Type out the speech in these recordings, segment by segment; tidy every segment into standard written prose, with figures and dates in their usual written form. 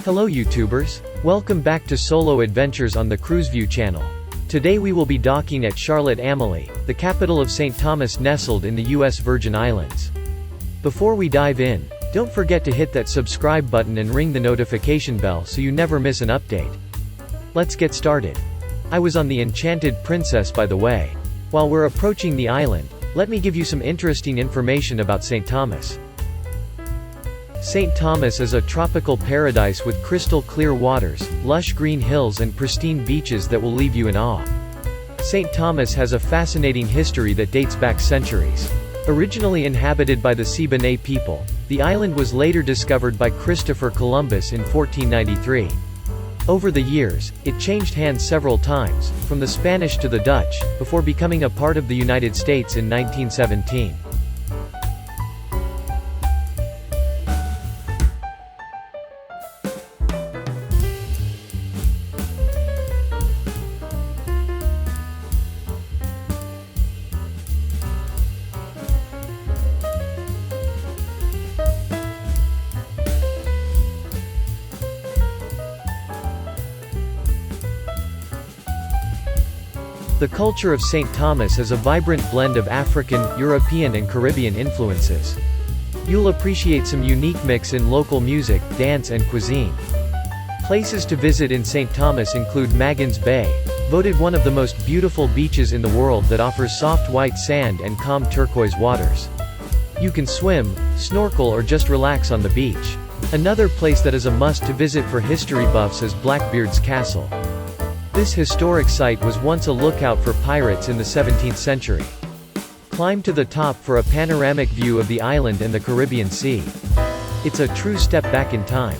Hello YouTubers, welcome back to Solo Adventures on the CruiseView channel. Today we will be docking at Charlotte Amalie, the capital of St Thomas nestled in the US Virgin Islands. Before we dive in, don't forget to hit that subscribe button and ring the notification bell so you never miss an update. Let's get started. I was on the Enchanted Princess by the way. While we're approaching the island, let me give you some interesting information about St Thomas. St Thomas is a tropical paradise with crystal clear waters, lush green hills and pristine beaches that will leave you in awe. St Thomas has a fascinating history that dates back centuries. Originally inhabited by the Cebuanese people, the island was later discovered by Christopher Columbus in 1493. Over the years, it changed hands several times, from the Spanish to the Dutch, before becoming a part of the United States in 1917. The culture of St. Thomas is a vibrant blend of African, European and Caribbean influences. You'll appreciate some unique mix in local music, dance and cuisine. Places to visit in St. Thomas include Magens Bay, voted one of the most beautiful beaches in the world that offers soft white sand and calm turquoise waters. You can swim, snorkel or just relax on the beach. Another place that is a must to visit for history buffs is Blackbeard's Castle. This historic site was once a lookout for pirates in the 17th century. Climb to the top for a panoramic view of the island and the Caribbean Sea. It's a true step back in time.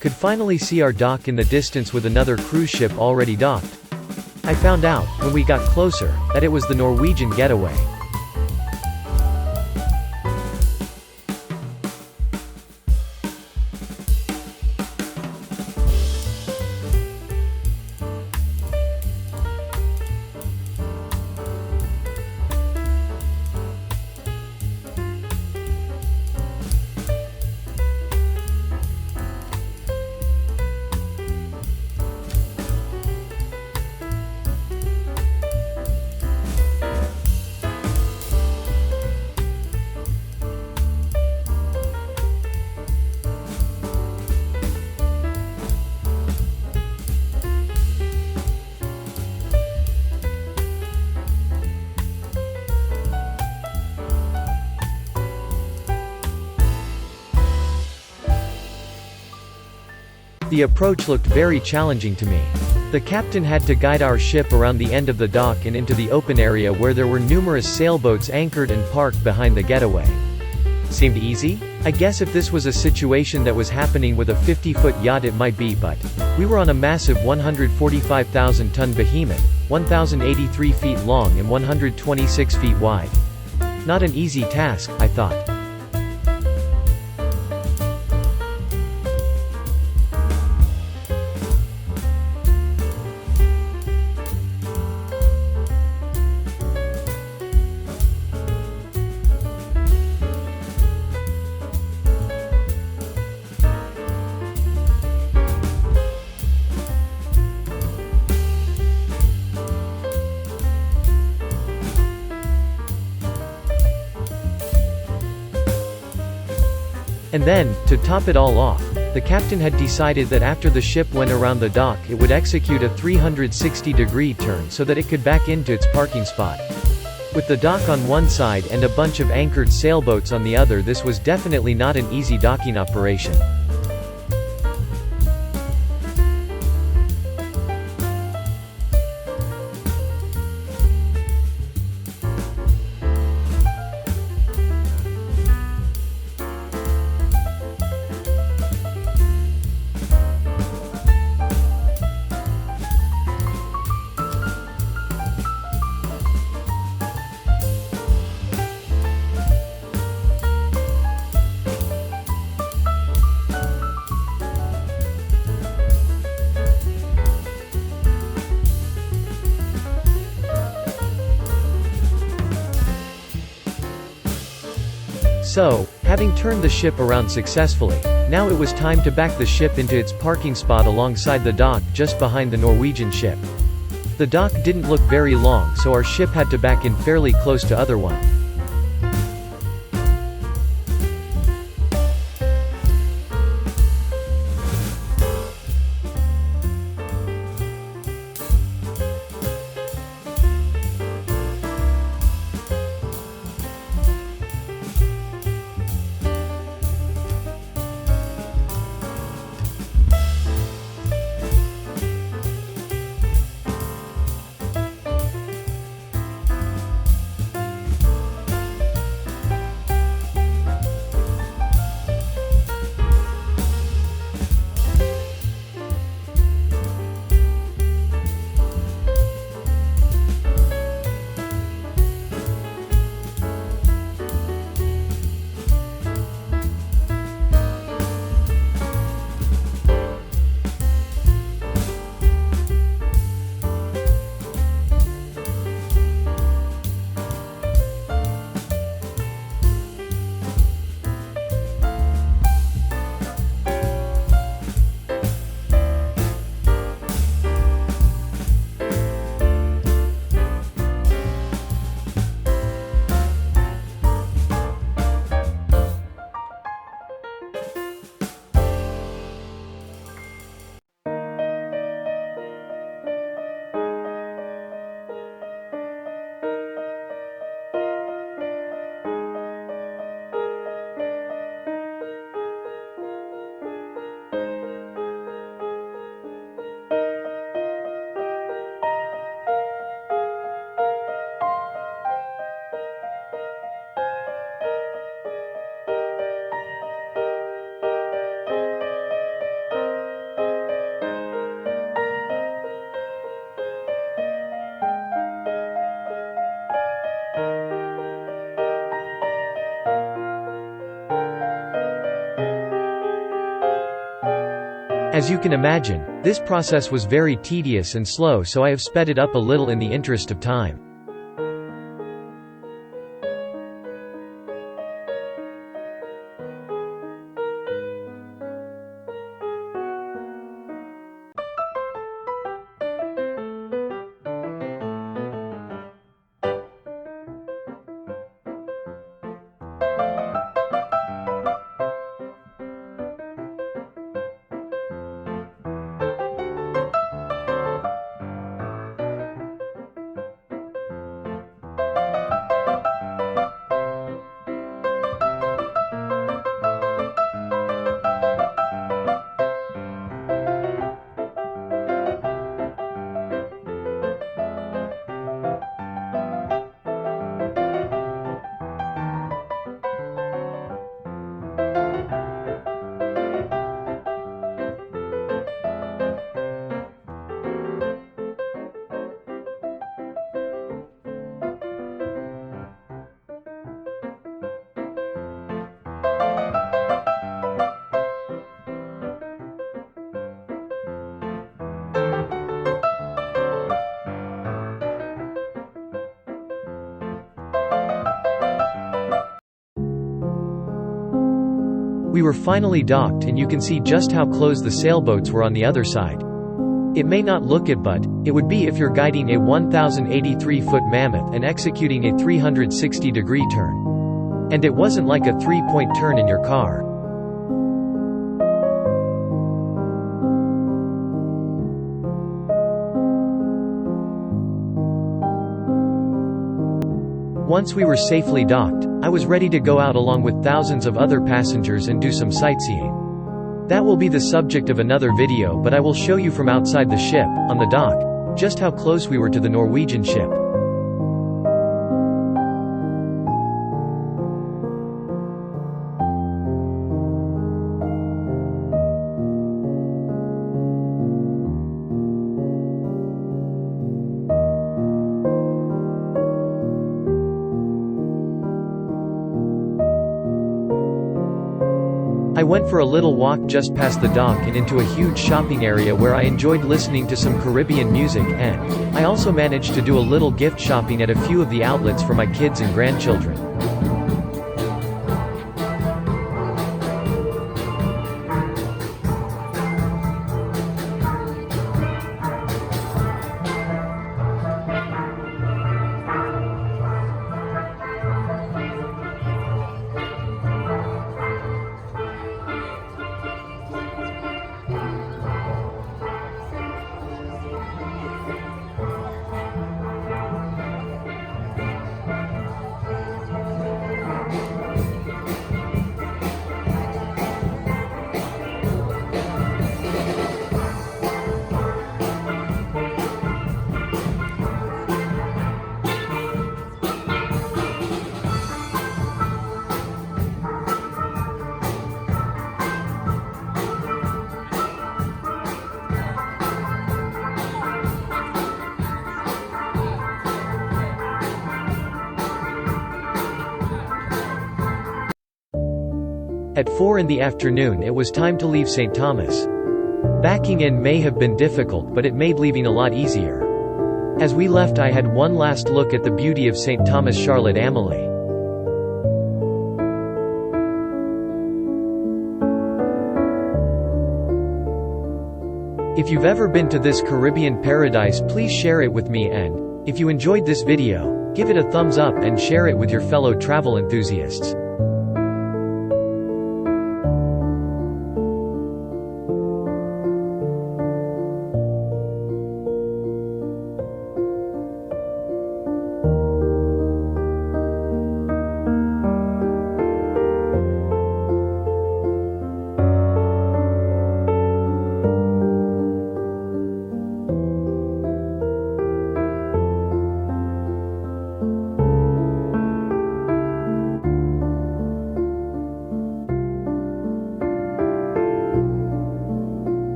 Could finally see our dock in the distance with another cruise ship already docked. I found out, when we got closer, that it was the Norwegian Getaway. The approach looked very challenging to me. The captain had to guide our ship around the end of the dock and into the open area where there were numerous sailboats anchored and parked behind the Getaway. Seemed easy? I guess if this was a situation that was happening with a 50-foot yacht it might be, but we were on a massive 145,000-ton behemoth, 1,083 feet long and 126 feet wide. Not an easy task, I thought. And then, to top it all off, the captain had decided that after the ship went around the dock it would execute a 360-degree turn so that it could back into its parking spot. With the dock on one side and a bunch of anchored sailboats on the other, this was definitely not an easy docking operation. So, having turned the ship around successfully, now it was time to back the ship into its parking spot alongside the dock just behind the Norwegian ship. The dock didn't look very long, so our ship had to back in fairly close to other one. As you can imagine, this process was very tedious and slow, so I have sped it up a little in the interest of time. We were finally docked, and you can see just how close the sailboats were on the other side. It may not look it, but it would be if you're guiding a 1,083-foot mammoth and executing a 360-degree turn. And it wasn't like a 3-point turn in your car. Once we were safely docked, I was ready to go out along with thousands of other passengers and do some sightseeing. That will be the subject of another video, but I will show you from outside the ship, on the dock, just how close we were to the Norwegian ship. I went for a little walk just past the dock and into a huge shopping area where I enjoyed listening to some Caribbean music, and I also managed to do a little gift shopping at a few of the outlets for my kids and grandchildren. At 4 in the afternoon it was time to leave St. Thomas. Backing in may have been difficult, but it made leaving a lot easier. As we left I had one last look at the beauty of St. Thomas Charlotte Amalie. If you've ever been to this Caribbean paradise, please share it with me, and if you enjoyed this video, give it a thumbs up and share it with your fellow travel enthusiasts.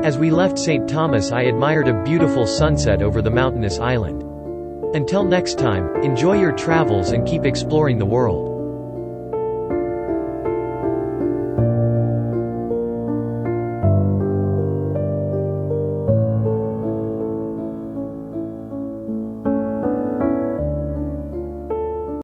As we left St. Thomas I admired a beautiful sunset over the mountainous island. Until next time, enjoy your travels and keep exploring the world.